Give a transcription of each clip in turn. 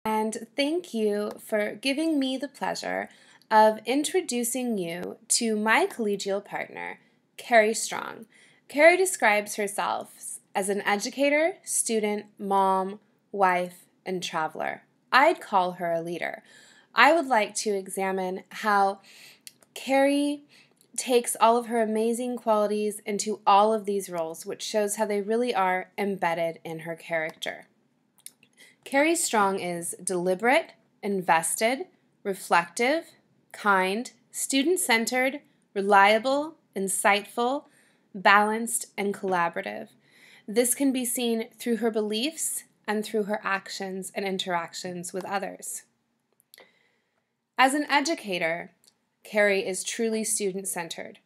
And thank you for giving me the pleasure of introducing you to my collegial partner, Kerry Strong. Kerry describes herself as an educator, student, mom, wife, and traveler. I'd call her a leader. I would like to examine how Kerry takes all of her amazing qualities into all of these roles, which shows how they really are embedded in her character. Kerry Strong is deliberate, invested, reflective, kind, student-centered, reliable, insightful, balanced, and collaborative. This can be seen through her beliefs and through her actions and interactions with others. As an educator, Kerry is truly student-centered.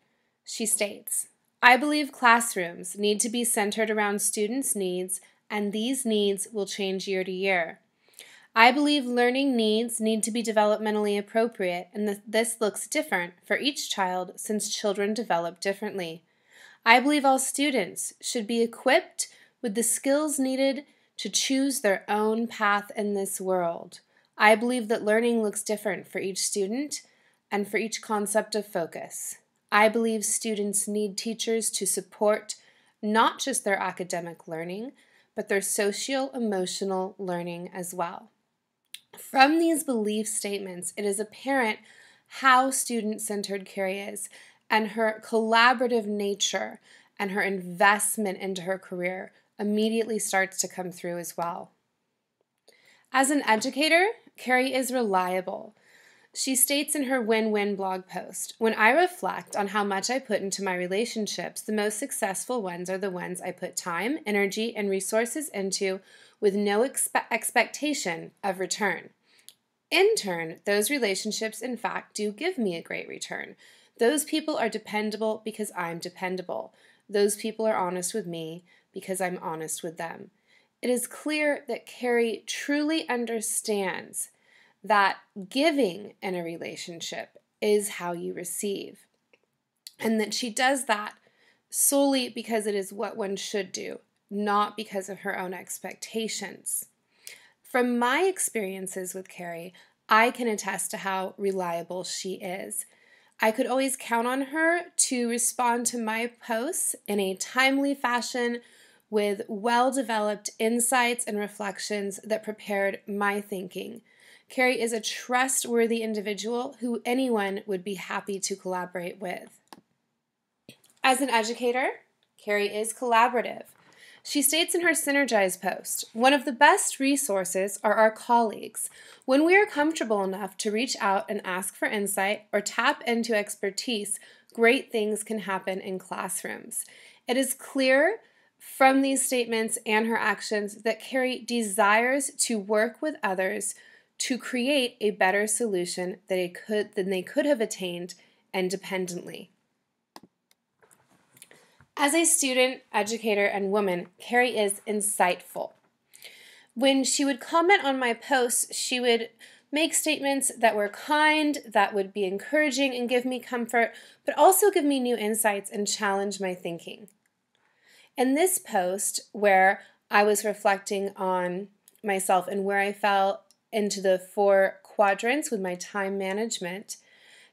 She states, "I believe classrooms need to be centered around students' needs, and these needs will change year to year. I believe learning needs need to be developmentally appropriate, and this looks different for each child since children develop differently. I believe all students should be equipped with the skills needed to choose their own path in this world. I believe that learning looks different for each student and for each concept of focus. I believe students need teachers to support not just their academic learning, but their socio-emotional learning as well." From these belief statements, it is apparent how student-centered Kerry is, and her collaborative nature and her investment into her career immediately starts to come through as well. As an educator, Kerry is reliable. She states in her win-win blog post, "When I reflect on how much I put into my relationships, the most successful ones are the ones I put time, energy, and resources into with no expectation of return. In turn, those relationships, in fact, do give me a great return. Those people are dependable because I'm dependable. Those people are honest with me because I'm honest with them." It is clear that Kerry truly understands that giving in a relationship is how you receive, and that she does that solely because it is what one should do, not because of her own expectations. From my experiences with Kerry, I can attest to how reliable she is. I could always count on her to respond to my posts in a timely fashion with well-developed insights and reflections that prepared my thinking. Kerry is a trustworthy individual who anyone would be happy to collaborate with. As an educator, Kerry is collaborative. She states in her Synergize post, "One of the best resources are our colleagues. When we are comfortable enough to reach out and ask for insight or tap into expertise, great things can happen in classrooms." It is clear from these statements and her actions that Kerry desires to work with others to create a better solution than they could have attained independently. As a student, educator, and woman, Kerry is insightful. When she would comment on my posts, she would make statements that were kind, that would be encouraging and give me comfort, but also give me new insights and challenge my thinking. In this post, where I was reflecting on myself and where I fell into the 4 quadrants with my time management,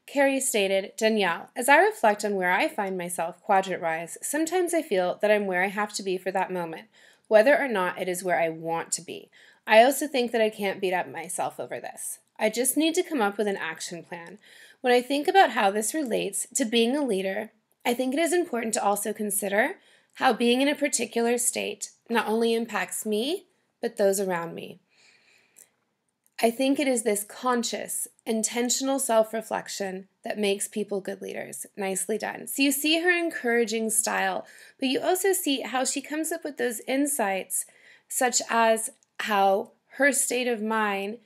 Kerry stated, "Danielle, as I reflect on where I find myself quadrant-wise, sometimes I feel that I'm where I have to be for that moment, whether or not it is where I want to be. I also think that I can't beat up myself over this. I just need to come up with an action plan. When I think about how this relates to being a leader, I think it is important to also consider how being in a particular state not only impacts me, but those around me. I think it is this conscious, intentional self-reflection that makes people good leaders." Nicely done. So you see her encouraging style, but you also see how she comes up with those insights, such as how her state of mind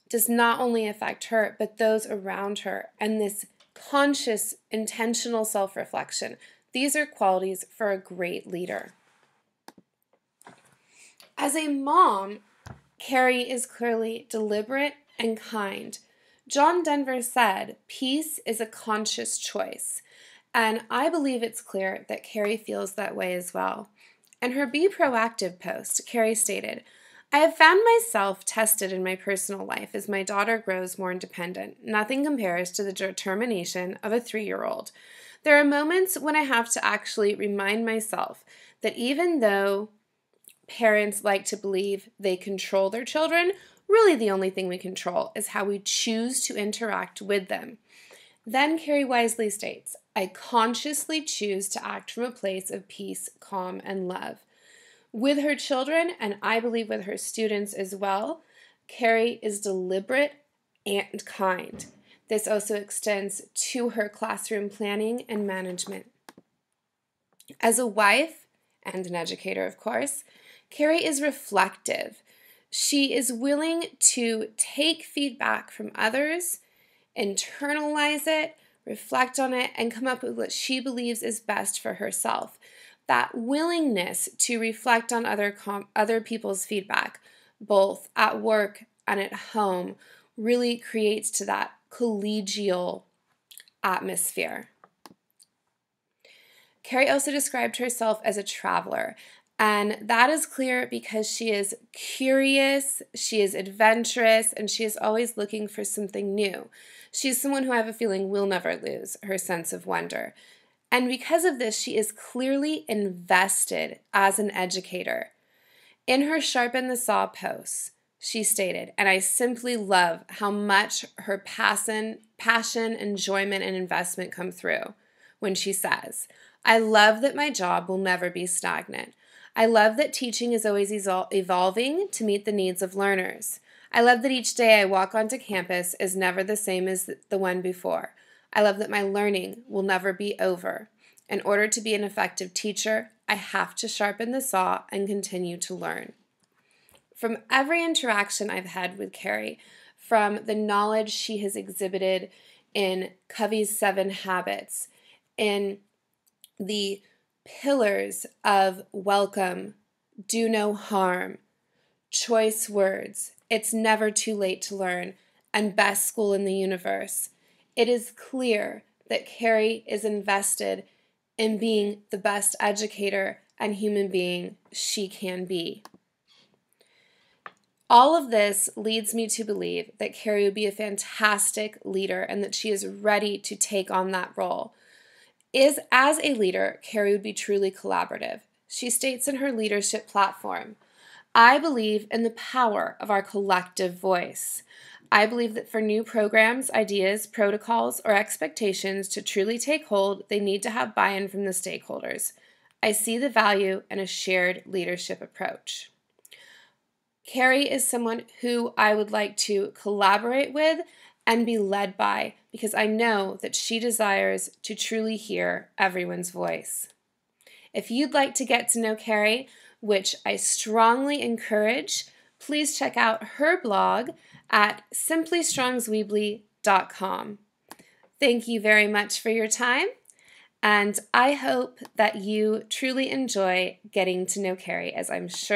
does not only affect her, but those around her, and this conscious, intentional self-reflection. These are qualities for a great leader. As a mom, Kerry is clearly deliberate and kind. John Denver said, "Peace is a conscious choice." And I believe it's clear that Kerry feels that way as well. In her Be Proactive post, Kerry stated, I have found myself tested in my personal life as my daughter grows more independent. Nothing compares to the determination of a 3-year-old. There are moments when I have to actually remind myself that even though parents like to believe they control their children, really the only thing we control is how we choose to interact with them. Then Kerry wisely states, I consciously choose to act from a place of peace, calm, and love. With her children, and I believe with her students as well, Kerry is deliberate and kind. This also extends to her classroom planning and management. As a wife, and an educator of course, Kerry is reflective. She is willing to take feedback from others, internalize it, reflect on it, and come up with what she believes is best for herself. That willingness to reflect on other people's feedback, both at work and at home, really creates to that collegial atmosphere. Kerry also described herself as a traveler, and that is clear because she is curious, she is adventurous, and she is always looking for something new. She's someone who I have a feeling will never lose her sense of wonder. And because of this, she is clearly invested as an educator. In her Sharpen the Saw posts, she stated, and I simply love how much her passion, enjoyment, and investment come through when she says, I love that my job will never be stagnant. I love that teaching is always evolving to meet the needs of learners. I love that each day I walk onto campus is never the same as the one before. I love that my learning will never be over. In order to be an effective teacher, I have to sharpen the saw and continue to learn. From every interaction I've had with Kerry, from the knowledge she has exhibited in Covey's 7 Habits, in the pillars of welcome, do no harm, choice words, it's never too late to learn, and best school in the universe, it is clear that Kerry is invested in being the best educator and human being she can be. All of this leads me to believe that Kerry would be a fantastic leader and that she is ready to take on that role. As a leader, Kerry would be truly collaborative. She states in her leadership platform, I believe in the power of our collective voice. I believe that for new programs, ideas, protocols, or expectations to truly take hold, they need to have buy-in from the stakeholders. I see the value in a shared leadership approach. Kerry is someone who I would like to collaborate with and be led by because I know that she desires to truly hear everyone's voice. If you'd like to get to know Kerry, which I strongly encourage, please check out her blog at simplystrongsweebly.com. Thank you very much for your time, and I hope that you truly enjoy getting to know Kerry, as I'm sure